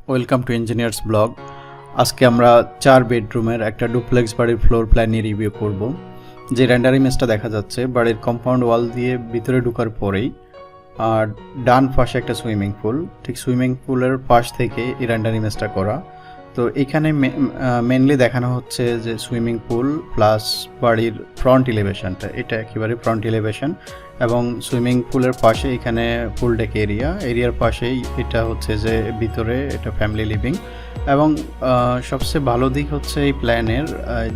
Welcome to engineers blog. আজকে আমরা 4 বেডরুমের একটা ডুপ্লেক্স বাড়ির ফ্লোর প্ল্যান নিয়ে রিভিউ করব। যে রেন্ডার ইমেজটা দেখা যাচ্ছে বাড়ির কম্পাউন্ড ওয়াল দিয়ে ভিতরে ঢোকার পরেই আর ডান পাশে একটা সুইমিং পুল, ঠিক সুইমিং পুলের পাশ থেকে এই রেন্ডার ইমেজটা করা। তো এখানে মেনলি দেখানো হচ্ছে যে সুইমিং পুল প্লাস বাড়ির ফ্রন্ট এলিভেশনটা, এটা একেবারে ফ্রন্ট এলিভেশন, এবং সুইমিং পুলের পাশে এখানে ফুল ডেক এরিয়ার পাশেই এটা হচ্ছে যে ভিতরে এটা ফ্যামিলি লিভিং। এবং সবচেয়ে ভালো দিক হচ্ছে এই প্ল্যানের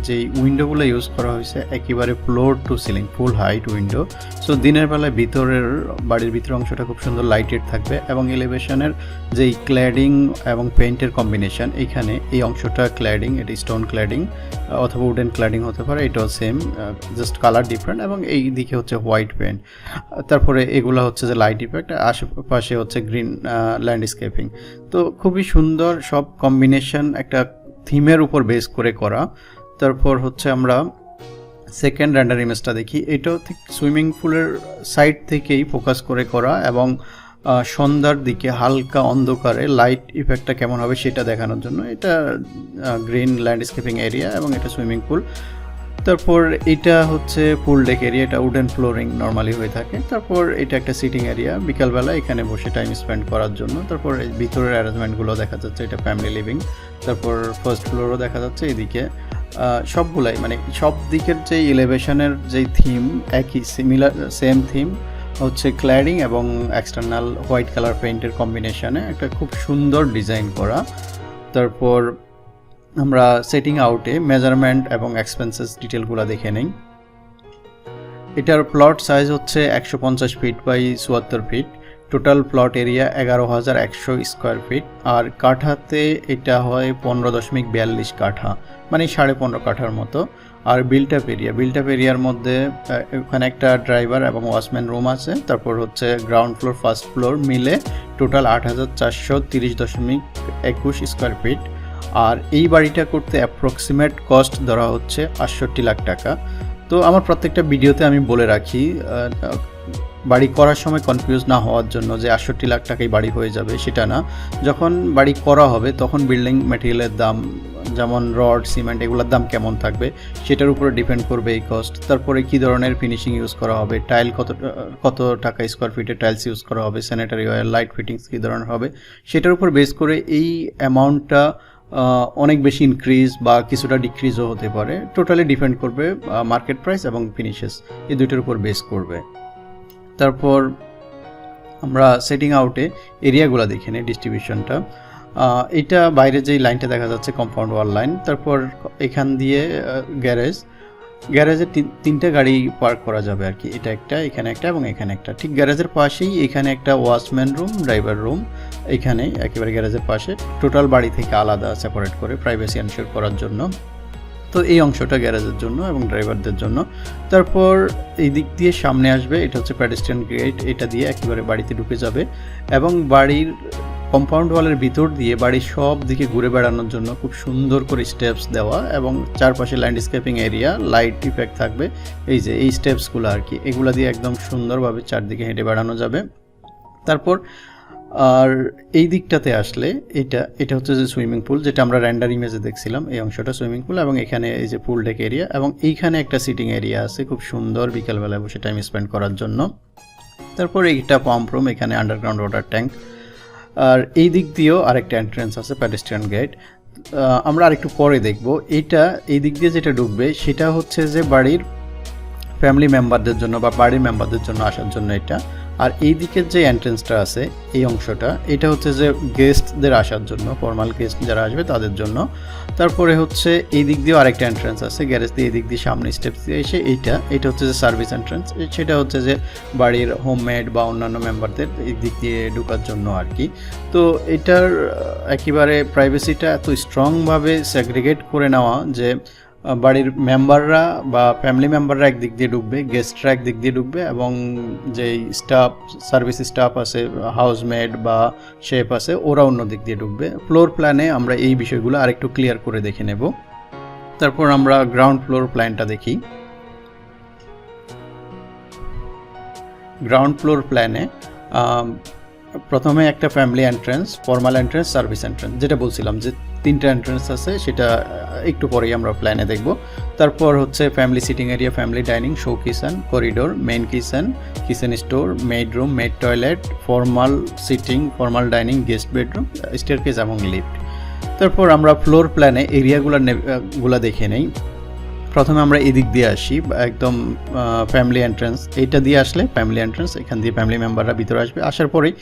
যেই উইন্ডোগুলো ইউজ করা হয়েছে একেবারে floor to ceiling full height window. So দিনের বেলায় বাড়ির ভিতরের অংশটা খুব সুন্দর লাইটেড থাকবে, এবং এলিভেশনের যেই ক্ল্যাডিং এবং পেইন্টের কম্বিনেশন, এখানে এই অংশটা ক্ল্যাডিং, এটা স্টোন ক্ল্যাডিং অথবা উডেন ক্ল্যাডিং হতে পারে, এটাও সেম, জাস্ট কালার ডিফারেন্ট, এবং এই দিকে হচ্ছে হোয়াইট পেইন্ট। তারপরে এগুলো হচ্ছে যে লাইট ইফেক্ট, আশেপাশে হচ্ছে গ্রিন ল্যান্ডস্কেপিং। তো খুবই সুন্দর সব কম্বিনেশন একটা থিমের উপর বেস করে করা। তারপর হচ্ছে আমরা সেকেন্ড রেন্ডার ইমেজটা দেখি, এটাও ঠিক সুইমিং পুলের সাইড থেকেই ফোকাস করে করা, এবং সন্ধ্যার দিকে হালকা অন্ধকারে লাইট ইফেক্টটা কেমন হবে সেটা দেখানোর জন্য। এটা গ্রিন ল্যান্ডস্কেপিং এরিয়া এবং এটা সুইমিং পুল। তারপর এটা হচ্ছে পুল ডেক এরিয়া, এটা উডেন ফ্লোরিং নর্মালি হয়ে থাকে। তারপর এটা একটা সিটিং এরিয়া, বিকালবেলা এখানে বসে টাইম স্পেন্ড করার জন্য। তারপর এই ভিতরের অ্যারেঞ্জমেন্টগুলো দেখা যাচ্ছে, এটা ফ্যামিলি লিভিং। তারপর ফার্স্ট ফ্লোরও দেখা যাচ্ছে এদিকে, সবগুলাই মানে সব দিকের যে এলিভেশনের যেই থিম একই সিমিলার সেম থিম হচ্ছে ক্ল্যাডিং এবং এক্সটার্নাল হোয়াইট কালার পেইন্টের কম্বিনেশনে একটা খুব সুন্দর ডিজাইন করা। তারপর আমরা সেটিং আউটে মেজারমেন্ট এবং এক্সপেন্সেস ডিটেলগুলো দেখে নেই। এটার প্লট সাইজ হচ্ছে 150 feet by 74 feet, total plot area 11,100 square feet, আর কাঠাতে এটা হয় 15.42 কাঠা, মানে 15.5 কাঠার মতো। আর বিল্ট আপ এরিয়ার মধ্যে ওখানে একটা ড্রাইভার এবং ওয়াচম্যান রুম আছে। তারপর হচ্ছে গ্রাউন্ড ফ্লোর ফার্স্ট ফ্লোর মিলে টোটাল 8,430.21 স্কোয়ার ফিট। আর এই বাড়িটা করতে অ্যাপ্রক্সিমেট কস্ট ধরা হচ্ছে 68 লাখ টাকা। তো আমার প্রত্যেকটা ভিডিওতে আমি বলে রাখি বাড়ি করার সময় কনফিউজ না হওয়ার জন্য যে 68 লাখ টাকায় বাড়ি হয়ে যাবে, সেটা না। যখন বাড়ি করা হবে তখন বিল্ডিং ম্যাটেরিয়ালের দাম, যেমন রড সিমেন্ট, এগুলোর দাম কেমন থাকবে সেটার উপরে ডিপেন্ড করবে এই কস্ট। তারপরে কী ধরনের ফিনিশিং ইউজ করা হবে, টাইল কত টাকা স্কোয়ার ফিটে টাইলস ইউজ করা হবে, স্যানিটারি ওয়্যার, লাইট ফিটিংস কী ধরনের হবে, সেটার উপর বেস করে এই অ্যামাউন্টটা অনেক বেশি ইনক্রিজ বা কিছুটা ডিক্রিজও হতে পারে। টোটালি ডিপেন্ড করবে মার্কেট প্রাইস এবং ফিনিশেস, এই দুইটার উপর বেস করবে। তারপর আমরা সেটিং আউটে এরিয়াগুলো দেখে নিই, ডিস্ট্রিবিউশনটা। এটা বাইরে যেই লাইনটা দেখা যাচ্ছে কম্পাউন্ড ওয়াল লাইন। তারপর এখান দিয়ে গ্যারেজে তিনটা গাড়ি পার্ক করা যাবে আর কি, এটা একটা, এখানে একটা এবং এখানে একটা। ঠিক গ্যারেজের পাশেই এখানে একটা ওয়াচম্যান রুম, ড্রাইভার রুম, এখানে একেবারে গ্যারেজের পাশে, টোটাল বাড়ি থেকে আলাদা সেপারেট করে প্রাইভেসি এনশিওর করার জন্য। তো এই অংশটা গ্যারেজের জন্য এবং ড্রাইভারদের জন্য। তারপর এই দিক দিয়ে সামনে আসবে, এটা হচ্ছে প্যাডেস্ট্রিয়ান গেট, এটা দিয়ে একেবারে বাড়িতে ঢুকে যাবে, এবং বাড়ির কম্পাউন্ড ওয়ালের ভিতর দিয়ে বাড়ির সব দিকে ঘুরে বেড়ানোর জন্য খুব সুন্দর করে স্টেপস দেওয়া, এবং চারপাশে ল্যান্ডস্কেপিং এরিয়া, লাইট ইফেক্ট থাকবে। এই যে এই স্টেপসগুলো আর কি, এগুলো দিয়ে একদম সুন্দরভাবে চারদিকে হেঁটে বেড়ানো যাবে। তারপর আর এই দিকটাতে আসলে এটা হচ্ছে যে সুইমিং পুল, যেটা আমরা রেন্ডার ইমেজে দেখছিলাম, এই অংশটা সুইমিং পুল, এবং এখানে এই যে পুল ডেক এরিয়া, এবং এইখানে একটা সিটিং এরিয়া আছে খুব সুন্দর বিকালবেলায় বসে টাইম স্পেন্ড করার জন্য। তারপর এইটা পাম্প রুম, এখানে আন্ডারগ্রাউন্ড ওয়াটার ট্যাঙ্ক, আর এই দিক দিয়েও আরেকটা এন্ট্রেন্স আছে, প্যাডেস্ট্রিয়ান গেট। আমরা আরেকটু পরে দেখব। এই দিক দিয়ে যেটা ঢুকবে সেটা হচ্ছে যে বাড়ির ফ্যামিলি মেম্বারদের জন্য বা বাড়ির মেম্বারদের জন্য আসার জন্য এটা। আর এই দিকের যে এন্ট্রেন্সটা আছে এই অংশটা, এটা হচ্ছে যে গেস্টদের আসার জন্য, ফর্মাল গেস্ট যারা আসবে তাদের জন্য। তারপরে হচ্ছে এই দিক দিয়েও আরেকটা এন্ট্রেন্স আছে, গ্যারেজ দিয়ে এই দিক দিয়ে সামনে স্টেপস দিয়ে এসে এটা হচ্ছে যে সার্ভিস এন্ট্রেন্স, সেটা হচ্ছে যে বাড়ির হোমমেড বা অন্যান্য মেম্বারদের এই দিক দিয়ে ঢোকার জন্য আর কি। তো এটার একেবারে প্রাইভেসিটা এত স্ট্রংভাবে সেগ্রিগেট করে নেওয়া যে বাড়ির মেম্বাররা বা ফ্যামিলি মেম্বাররা একদিক দিয়ে ঢুকবে, গেস্টরা একদিক দিয়ে ঢুকবে, এবং যেই স্টাফ, সার্ভিস স্টাফ আছে, হাউসমেড বা শেফ আছে, ওরা অন্য দিক দিয়ে ঢুকবে। ফ্লোর প্ল্যানে আমরা এই বিষয়গুলো আরেকটু ক্লিয়ার করে দেখে নেব। তারপর আমরা গ্রাউন্ড ফ্লোর প্ল্যানটা দেখি। গ্রাউন্ড ফ্লোর প্ল্যানে প্রথমে একটা family entrance, formal entrance, service entrance, যেটা বলছিলাম যে 3টা এন্ট্রেন্স আছে, সেটা একটু পরেই আমরা প্ল্যানে দেখব। তারপর হচ্ছে family sitting area, family dining, show kitchen, corridor, main kitchen, kitchen store, maid room, maid toilet, formal sitting, formal dining, guest bedroom, staircase এবং লিফট। তারপর আমরা ফ্লোর প্ল্যানে এরিয়াগুলো দেখে নেই। প্রথমে আমরা এদিক দিয়ে আসি, একদম ফ্যামিলি এন্ট্রেন্স, এইটা দিয়ে আসলে ফ্যামিলি এন্ট্রেন্স, এখান দিয়ে ফ্যামিলি মেম্বাররা ভিতরে আসবে। আসার পরেই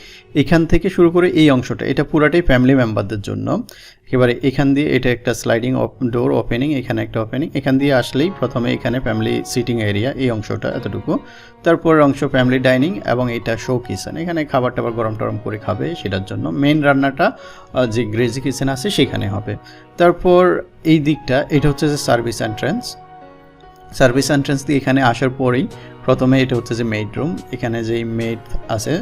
এখান থেকে শুরু করে এই অংশটা, এটা পুরাটাই ফ্যামিলি মেম্বারদের জন্য। একেবারে এখান দিয়ে এটা একটা স্লাইডিং ডোর ওপেনিং, এখানে একটা ওপেনিং, এখান দিয়ে আসলেই প্রথমে এখানে ফ্যামিলি সিটিং এরিয়া, এই অংশটা এতটুকু। তারপর অংশ ফ্যামিলি ডাইনিং এবং এটা শো কিচেন, এখানে খাবার টাবার গরম টরম করে খাবে সেটার জন্য। মেন রান্নাটা যে গ্রেজি কিচেন আছে সেখানে হবে। তারপর এই দিকটা, এটা হচ্ছে যে সার্ভিস এন্ট্রেন্স। সার্ভিস এন্ট্রেন্স দিয়ে এখানে আসার পরেই প্রথমে এটা হচ্ছে যে মেড রুম, এখানে যেই মেড আছে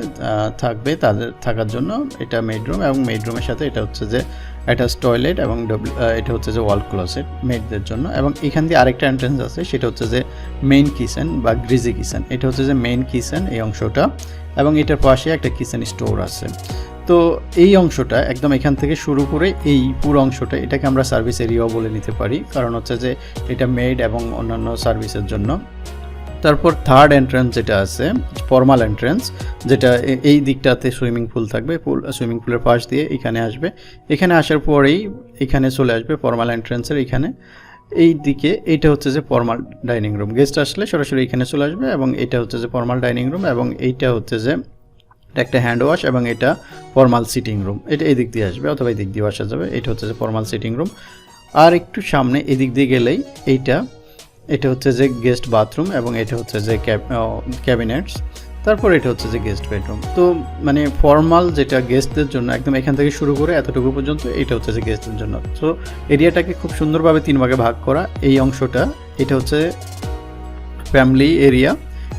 থাকবে তাদের থাকার জন্য এটা মেড রুম, এবং মেড রুমের সাথে এটা হচ্ছে যে অ্যাটাচ টয়লেট এবং এটা হচ্ছে যে ওয়াল ক্লোজেট মেডদের জন্য। এবং এখান দিয়ে আরেকটা এন্ট্রেন্স আছে, সেটা হচ্ছে যে মেইন কিচেন বা গ্রিজি কিচেন, এটা হচ্ছে যে মেইন কিচেন এই অংশটা, এবং এটার পাশে একটা কিচেন স্টোর আছে। তো এই অংশটা একদম এখান থেকে শুরু করে এই পুরো অংশটা, এটাকে আমরা সার্ভিস এরিয়াও বলে নিতে পারি, কারণ হচ্ছে যে এটা মেড এবং অন্যান্য সার্ভিসের জন্য। তারপর থার্ড এন্ট্রেন্স যেটা আছে ফর্মাল এন্ট্রেন্স, যেটা এই দিকটাতে সুইমিং পুল থাকবে, সুইমিং পুলের পাশ দিয়ে এখানে আসবে। এখানে আসার পরেই এখানে চলে আসবে ফর্মাল এন্ট্রেন্সের এখানে এই দিকে, এইটা হচ্ছে যে ফর্মাল ডাইনিং রুম। গেস্ট আসলে সরাসরি এখানে চলে আসবে, এবং এটা হচ্ছে যে ফর্মাল ডাইনিং রুম, এবং এইটা হচ্ছে যে একটা হ্যান্ড ওয়াশ, এবং এটা ফর্মাল সিটিং রুম। এটা এই দিক দিয়ে আসবে অথবা এই দিক দিয়ে আসা যাবে। এটা হচ্ছে যে ফর্মাল সিটিং রুম। আর একটু সামনে এদিক দিয়ে গেলেই এটা হচ্ছে যে গেস্ট বাথরুম, এবং এটা হচ্ছে যে ক্যাবিনেটস। তারপর এটা হচ্ছে যে গেস্ট বেডরুম। তো মানে ফর্মাল যেটা গেস্টদের জন্য একদম এখান থেকে শুরু করে এতটুকু পর্যন্ত, এটা হচ্ছে যে গেস্টদের জন্য। তো এরিয়াটাকে খুব সুন্দরভাবে 3 ভাগে ভাগ করা। এই অংশটা, এটা হচ্ছে ফ্যামিলি এরিয়া,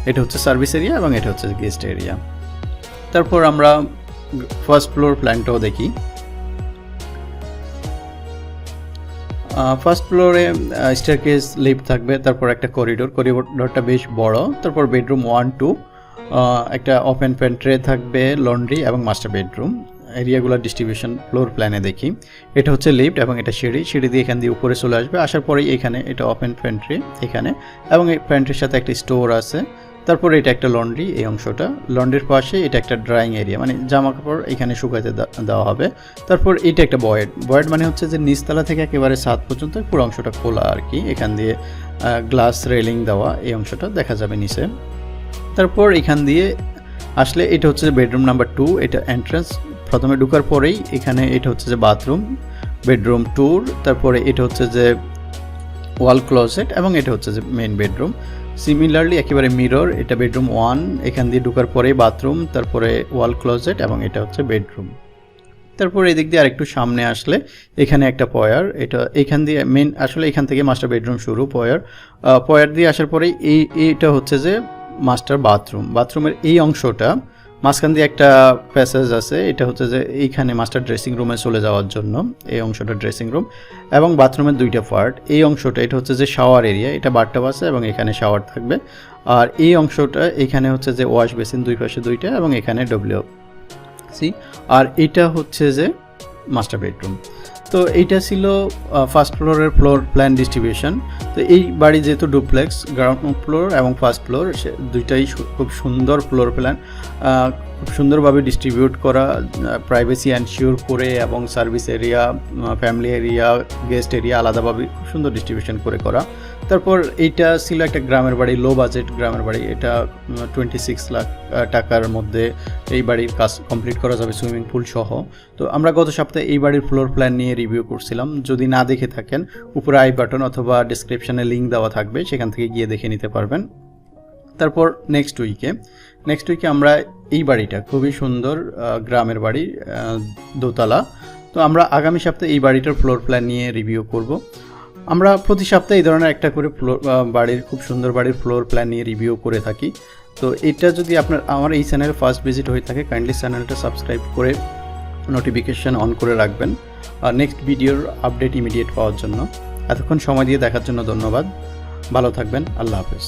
এটা হচ্ছে সার্ভিস এরিয়া, এবং এটা হচ্ছে গেস্ট এরিয়া। তারপর আমরা ফার্স্ট ফ্লোর প্ল্যানটাও দেখি। ফার্স্ট ফ্লোরে স্টেয়ারকেস, লিফট থাকবে, তারপর একটা করিডোরটা বেশ বড়। তারপর বেডরুম 1, 2, একটা ওপেন প্যান্ট্রে থাকবে, লন্ড্রি এবং মাস্টার বেডরুম। এরিয়াগুলোর ডিস্ট্রিবিউশন ফ্লোর প্ল্যানে দেখি। এটা হচ্ছে লিফট, এবং এটা সিঁড়ি দিয়ে এখান দিয়ে উপরে চলে আসবে। আসার পরেই এখানে এটা ওপেন প্যান্ট্রি এখানে, এবং এই প্যান্ট্রির সাথে একটা স্টোর আছে। তারপরে এটা একটা লন্ড্রি, এই অংশটা। লন্ড্রির পাশে এটা একটা ড্রাইং এরিয়া, মানে জামা কাপড় এখানে শুকাতে দেওয়া হবে। তারপর এটা একটা বয়েড মানে হচ্ছে যে নিচতলা থেকে একেবারে ছাদ পর্যন্ত পুরো অংশটা খোলা আর কি, এখান দিয়ে গ্লাস রেলিং দেওয়া, এই অংশটা দেখা যাবে নিচে। তারপর এখান দিয়ে আসলে এটা হচ্ছে যে বেডরুম নাম্বার 2, এটা এন্ট্রেন্স। প্রথমে ঢোকার পরেই এখানে এটা হচ্ছে যে বাথরুম, বেডরুম ট্যুর। তারপরে এটা হচ্ছে যে ওয়াল ক্লোজেট, এবং এটা হচ্ছে যে মেইন বেডরুম। সিমিলারলি একেবারে মিরর, এটা বেডরুম 1, এখান দিয়ে ঢোকার পরেই বাথরুম, তারপরে ওয়াল ক্লোজেট, এবং এটা হচ্ছে বেডরুম। তারপর এদিক দিয়ে আরেকটু সামনে আসলে এখানে একটা পয়ার, এটা এখান দিয়ে মেন, আসলে এখান থেকে মাস্টার বেডরুম শুরু। পয়ার দিয়ে আসার পরেই এইটা হচ্ছে যে মাস্টার বাথরুমের এই অংশটা, মাঝখান দিয়ে একটা প্যাসেজ আছে, এটা হচ্ছে যে এইখানে মাস্টার ড্রেসিং রুমে চলে যাওয়ার জন্য এই অংশটা ড্রেসিং রুম, এবং বাথরুমের 2টা পার্ট। এই অংশটা এটা হচ্ছে যে শাওয়ার এরিয়া, এটা বাথটাব আছে এবং এখানে শাওয়ার থাকবে। আর এই অংশটা এখানে হচ্ছে যে ওয়াশ বেসিন, 2 পাশে 2টা, এবং এখানে WC। আর এটা হচ্ছে যে মাস্টার বেডরুম। তো এইটা ছিল ফার্স্ট ফ্লোরের ফ্লোর প্ল্যান ডিস্ট্রিবিউশন। তো এই বাড়ি যেহেতু ডুপ্লেক্স, গ্রাউন্ড ফ্লোর এবং ফার্স্ট ফ্লোর দুইটাই খুব সুন্দর ফ্লোর প্ল্যান, খুব সুন্দরভাবে ডিস্ট্রিবিউট করা, প্রাইভেসি এনশিওর করে, এবং service area, family area, guest area আলাদাভাবে খুব সুন্দর ডিস্ট্রিবিউশন করে করা। তারপর এইটা ছিল একটা গ্রামের বাড়ি, লো বাজেট গ্রামের বাড়ি। এটা 26 লাখ টাকার মধ্যে এই বাড়ির কাজ কমপ্লিট করা যাবে, সুইমিং পুল সহ। তো আমরা গত সপ্তাহে এই বাড়ির ফ্লোর প্ল্যান নিয়ে রিভিউ করছিলাম। যদি না দেখে থাকেন, উপরে আই বাটন অথবা ডিসক্রিপশনে লিঙ্ক দেওয়া থাকবে, সেখান থেকে গিয়ে দেখে নিতে পারবেন। তারপর নেক্সট উইকে আমরা এই বাড়িটা, খুবই সুন্দর গ্রামের বাড়ি, দোতলা। তো আমরা আগামী সপ্তাহে এই বাড়িটার ফ্লোর প্ল্যান নিয়ে রিভিউ করব। আমরা প্রতি সপ্তাহে এই ধরনের একটা করে খুব সুন্দর বাড়ির ফ্লোর প্ল্যান নিয়ে রিভিউ করে থাকি। তো এটা যদি আমার এই চ্যানেলে ফার্স্ট ভিজিট হয়ে থাকে, কাইন্ডলি চ্যানেলটা সাবস্ক্রাইব করে নোটিফিকেশান অন করে রাখবেন আর নেক্সট ভিডিওর আপডেট ইমিডিয়েট পাওয়ার জন্য। এতক্ষণ সময় দিয়ে দেখার জন্য ধন্যবাদ। ভালো থাকবেন। আল্লাহ হাফেজ।